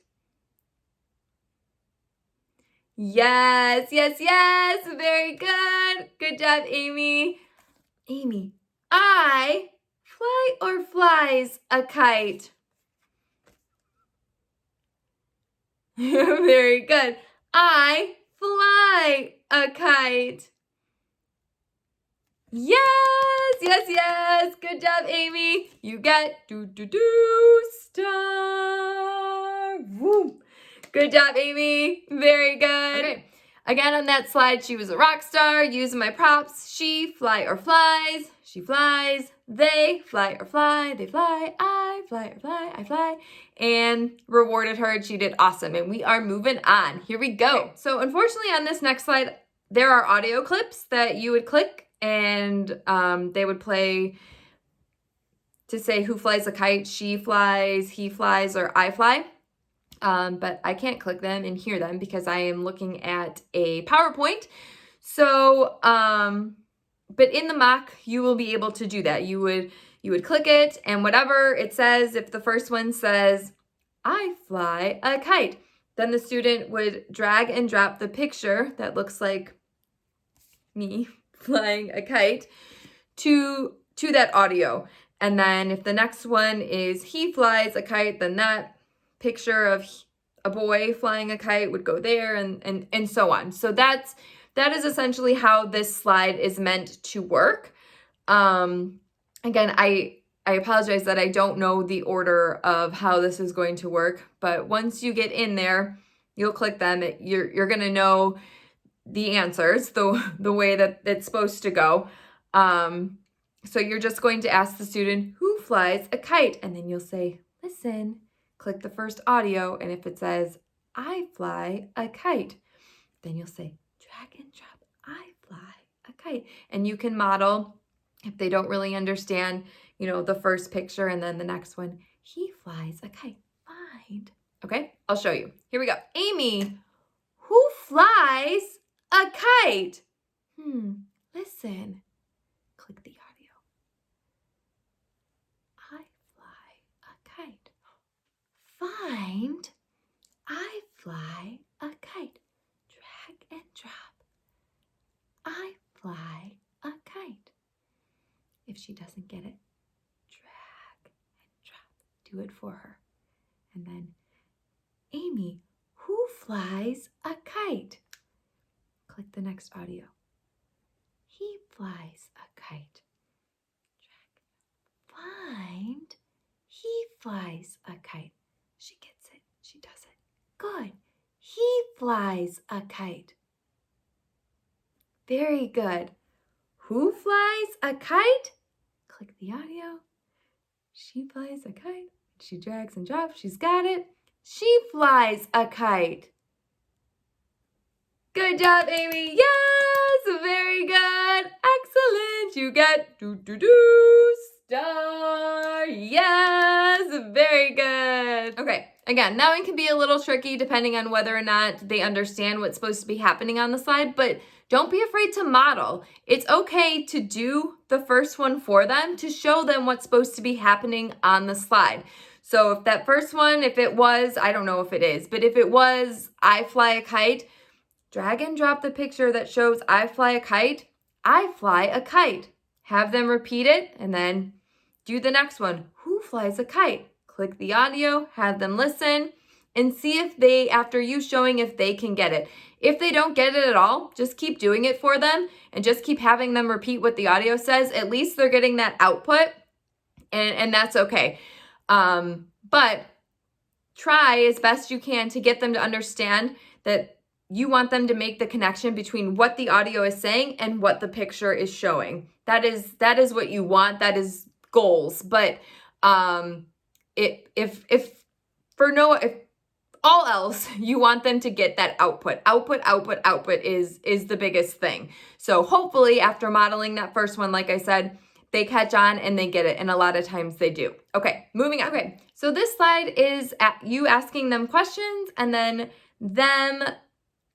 Yes, yes, yes. Very good. Good job, Amy. Amy, I fly or flies a kite? Very good. I fly a kite. Yes, yes, yes. Good job, Amy. You get star. Woo. Good job, Amy. Very good. Okay. Again, on that slide, she was a rock star. Using my props. She fly or flies. She flies. They fly or fly. They fly. I fly or fly. I fly. And rewarded her. She did awesome. And we are moving on. Here we go. Okay. So unfortunately, on this next slide, there are audio clips that you would click and they would play to say who flies a kite. She flies, he flies, or I fly. But I can't click them and hear them because I am looking at a PowerPoint. So, but in the mock, you will be able to do that. You would click it, and whatever it says, if the first one says, I fly a kite, then the student would drag and drop the picture that looks like me flying a kite to that audio. And then if the next one is he flies a kite, then that picture of a boy flying a kite would go there, and so on. So that is essentially how this slide is meant to work. Again, I apologize that I don't know the order of how this is going to work, but once you get in there, you'll click them. You're going to know the answers the way that it's supposed to go. So you're just going to ask the student, who flies a kite? And then you'll say, listen, click the first audio. And if it says, I fly a kite, then you'll say, drag and drop, I fly a kite. And you can model, if they don't really understand, the first picture and then the next one, he flies a kite. Fine. Okay, I'll show you. Here we go. Amy, who flies a kite? Listen. Click the audio. I fly a kite. Find. I fly a kite. Drag and drop. I fly a kite. If she doesn't get it, drag and drop. Do it for her. And then, Amy, who flies a kite? Click the next audio. He flies a kite. Find. He flies a kite. She gets it. She does it. He flies a kite. Very good. Who flies a kite? Click the audio. She flies a kite. She drags and drops. She's got it. She flies a kite. Good job, Amy. Yes, very good. Excellent. You get star. Yes, very good. Okay, again, that one can be a little tricky depending on whether or not they understand what's supposed to be happening on the slide, but don't be afraid to model. It's okay to do the first one for them to show them what's supposed to be happening on the slide. So if that first one, if it was, I don't know if it is, but if it was, I fly a kite, drag and drop the picture that shows I fly a kite. I fly a kite. Have them repeat it and then do the next one. Who flies a kite? Click the audio, have them listen, and see if they, after you showing, if they can get it. If they don't get it at all, just keep doing it for them and just keep having them repeat what the audio says. At least they're getting that output, and that's okay. But try as best you can to get them to understand that you want them to make the connection between what the audio is saying and what the picture is showing. That is what you want. That is goals. But if all else, you want them to get that output. Output is the biggest thing. So hopefully after modeling that first one, like I said, they catch on and they get it. And a lot of times they do. Okay, moving on. Okay, so this slide is you asking them questions and then them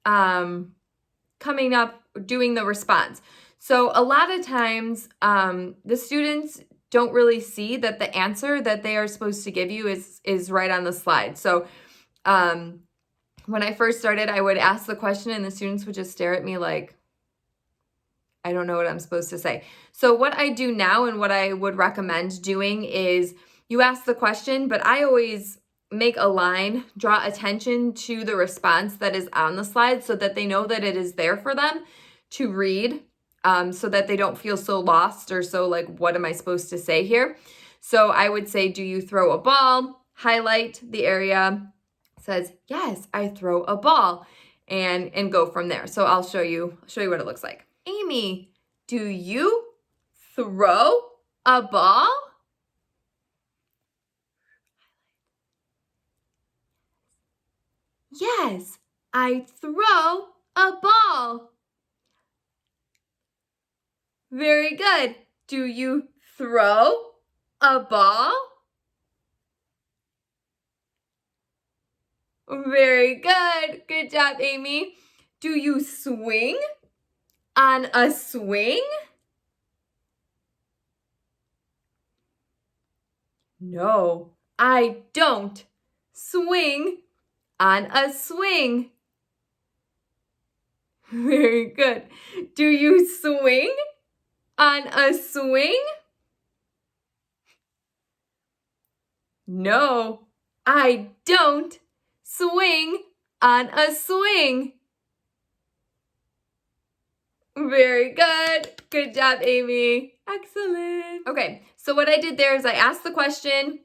coming up, doing the response. So a lot of times the students don't really see that the answer that they are supposed to give you is right on the slide. So when I first started, I would ask the question and the students would just stare at me like, I don't know what I'm supposed to say. So what I do now and what I would recommend doing is you ask the question, but I always make a line, draw attention to the response that is on the slide so that they know that it is there for them to read, so that they don't feel so lost or so like, what am I supposed to say here? So I would say, do you throw a ball? Highlight the area, says, yes, I throw a ball, and go from there. So I'll show you what it looks like. Amy, do you throw a ball? Yes, I throw a ball. Very good. Do you throw a ball? Very good. Good job, Amy. Do you swing on a swing? No, I don't swing on a swing. Very good. Do you swing on a swing? No, I don't swing on a swing. Very good. Good job, Amy. Excellent. Okay, so what I did there is I asked the question,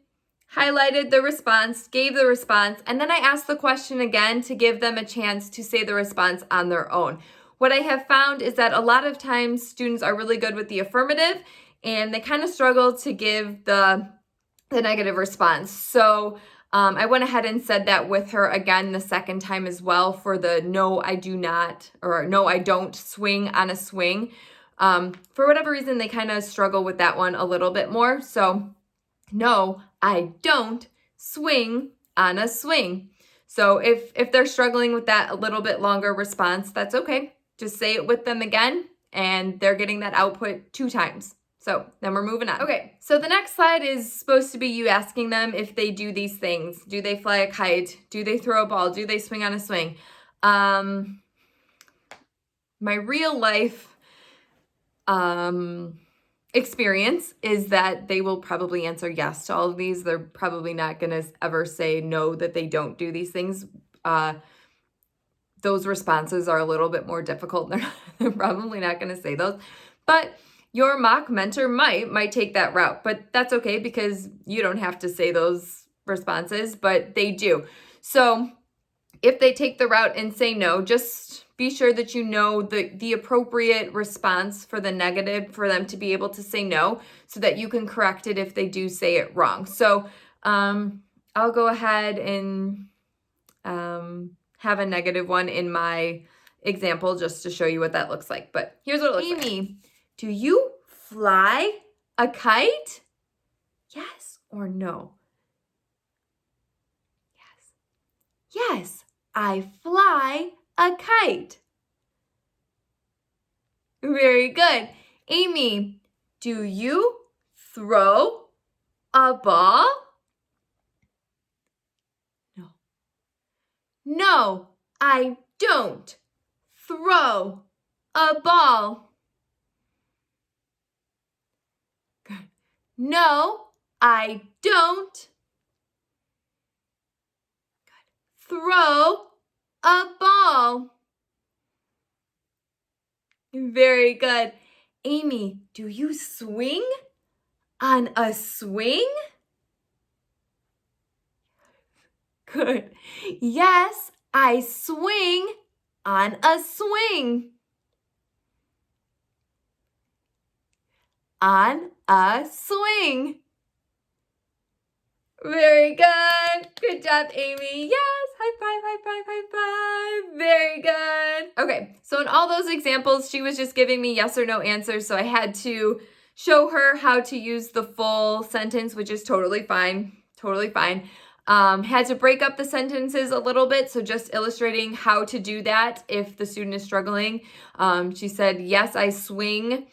highlighted the response, gave the response, and then I asked the question again to give them a chance to say the response on their own. What I have found is that a lot of times students are really good with the affirmative and they kind of struggle to give the negative response. So I went ahead and said that with her again the second time as well for the no, I do not, or no, I don't swing on a swing. For whatever reason, they kind of struggle with that one a little bit more. So no, I don't swing on a swing. So if they're struggling with that a little bit longer response, that's okay. Just say it with them again, and they're getting that output 2 times. So then we're moving on. Okay, so the next slide is supposed to be you asking them if they do these things. Do they fly a kite? Do they throw a ball? Do they swing on a swing? My real life experience is that they will probably answer yes to all of these. They're probably not going to ever say no, that they don't do these things. Those responses are a little bit more difficult. They're probably not going to say those. But your mock mentor might take that route, but that's okay because you don't have to say those responses, but they do. So if they take the route and say no, just be sure that you know the appropriate response for the negative for them to be able to say no so that you can correct it if they do say it wrong. So I'll go ahead and have a negative one in my example just to show you what that looks like. But here's what it looks like. Amy, do you fly a kite? Yes or no? Yes. Yes, I fly a kite. Very good. Amy, do you throw a ball? No. No, I don't throw a ball. Good. No, I don't throw a ball. Very good. Amy, do you swing on a swing? Good. Yes, I swing on a swing. On a swing. Very good. Good job, Amy. Yes. High five, high five, high five. Very good. Okay, so in all those examples, she was just giving me yes or no answers, so I had to show her how to use the full sentence, which is totally fine. Totally fine. Had to break up the sentences a little bit, so just illustrating how to do that if the student is struggling. She said, yes, I swing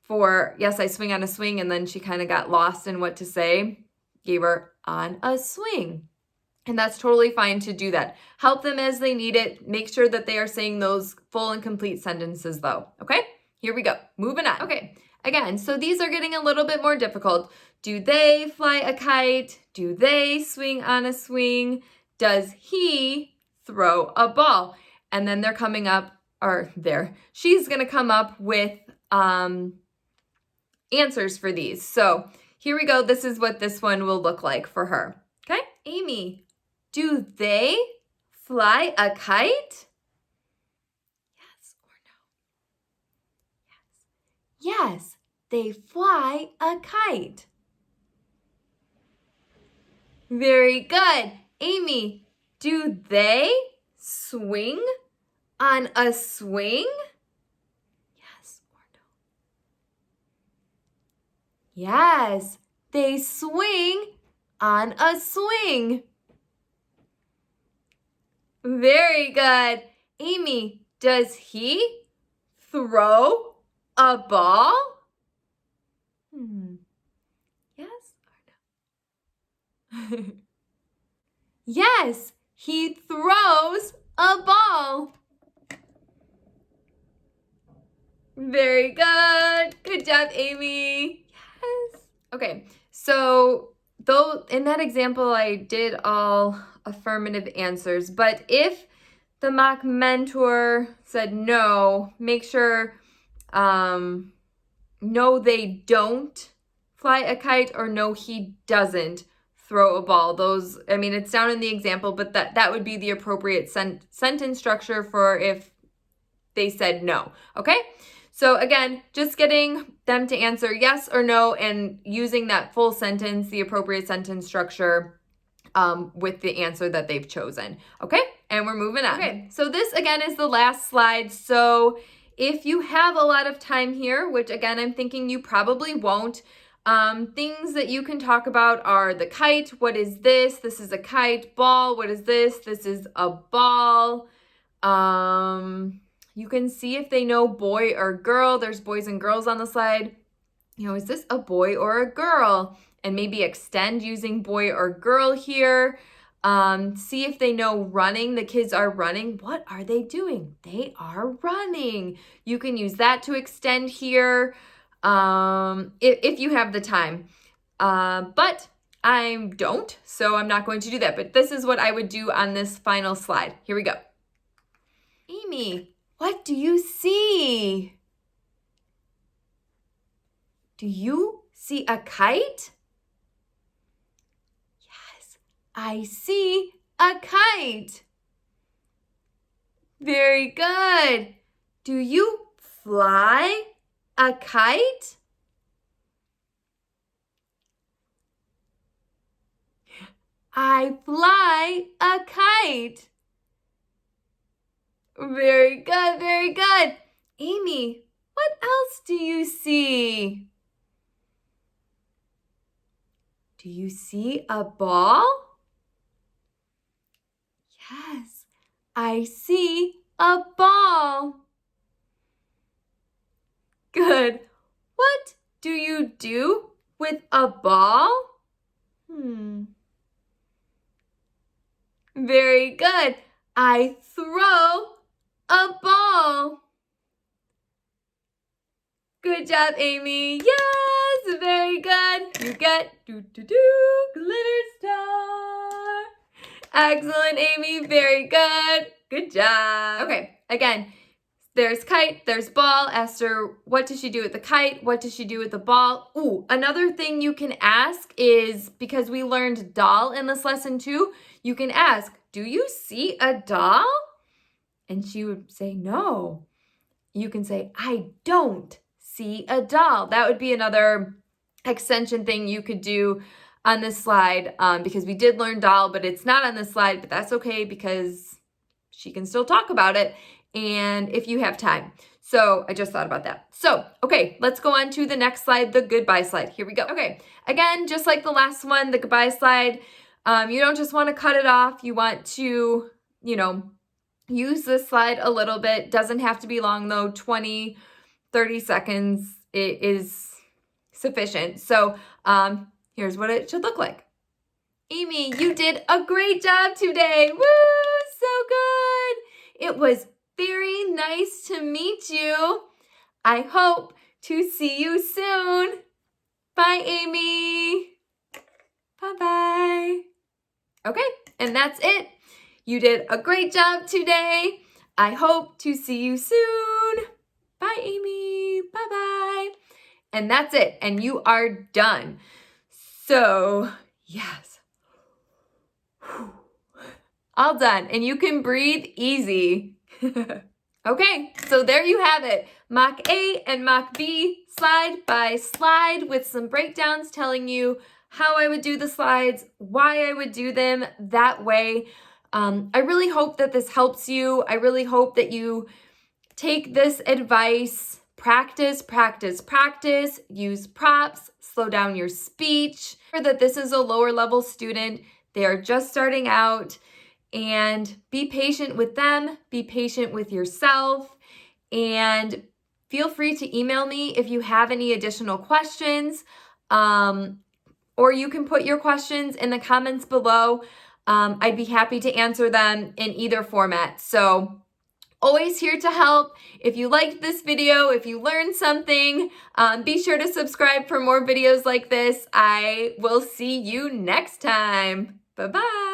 on a swing, and then she kind of got lost in what to say. Gave her on a swing. And that's totally fine to do that. Help them as they need it. Make sure that they are saying those full and complete sentences though. Okay, here we go. Moving on. Okay, again, so these are getting a little bit more difficult. Do they fly a kite? Do they swing on a swing? Does he throw a ball? And then they're coming up, she's gonna come up with answers for these. So here we go. This is what this one will look like for her. Okay, Amy, do they fly a kite? Yes or no? Yes. Yes, they fly a kite. Very good. Amy, do they swing on a swing? Yes or no? Yes, they swing on a swing. Very good. Amy, does he throw a ball? Yes or no? Yes, he throws a ball. Very good. Good job, Amy. Yes. Okay, so though in that example, I did all affirmative answers, but if the mock mentor said no, make sure no, they don't fly a kite, or no, he doesn't throw a ball. Those, I mean, it's down in the example, but that would be the appropriate sentence structure for if they said no, okay? So again, just getting them to answer yes or no and using that full sentence, the appropriate sentence structure with the answer that they've chosen, okay? And we're moving on. Okay, so this again is the last slide. So if you have a lot of time here, which again, I'm thinking you probably won't, things that you can talk about are the kite. What is this? This is a kite. Ball. What is this? This is a ball. You can see if they know boy or girl. There's boys and girls on the slide. You know, is this a boy or a girl? And maybe extend using boy or girl here. See if they know running. The kids are running. What are they doing? They are running. You can use that to extend here if you have the time. But I don't, so I'm not going to do that. But this is what I would do on this final slide. Here we go. Amy, what do you see? Do you see a kite? Yes, I see a kite. Very good. Do you fly a kite? I fly a kite. Very good, very good. Amy, what else do you see? Do you see a ball? Yes, I see a ball. Good. What do you do with a ball? Very good. I throw a ball. Good job, Amy. Yes, very good. You get glitter star. Excellent, Amy. Very good. Good job. Okay, again, there's kite, there's ball. Asked her, what does she do with the kite? What does she do with the ball? Ooh, another thing you can ask is, because we learned doll in this lesson too, you can ask, do you see a doll? And she would say, no. You can say, I don't see a doll. That would be another extension thing you could do on this slide, because we did learn doll, but it's not on this slide, but that's okay because she can still talk about it, and if you have time. So I just thought about that. So, okay, let's go on to the next slide, the goodbye slide. Here we go. Okay, again, just like the last one, the goodbye slide, you don't just want to cut it off. You want to, use this slide a little bit. Doesn't have to be long though, 20, 30 seconds is sufficient. So here's what it should look like. Amy, you did a great job today. Woo, so good. It was very nice to meet you. I hope to see you soon. Bye, Amy. Bye-bye. Okay, and that's it. You did a great job today. I hope to see you soon. Bye, Amy. Bye-bye. And that's it. And you are done. So, yes. All done. And you can breathe easy. Okay, so there you have it. Mock A and Mock B, slide by slide, with some breakdowns telling you how I would do the slides, why I would do them that way. I really hope that this helps you. I really hope that you take this advice, practice, practice, practice, use props, slow down your speech. That this is a lower level student. They are just starting out, and be patient with them, be patient with yourself, and feel free to email me if you have any additional questions, or you can put your questions in the comments below. I'd be happy to answer them in either format. So always here to help. If you liked this video, if you learned something, be sure to subscribe for more videos like this. I will see you next time. Bye-bye.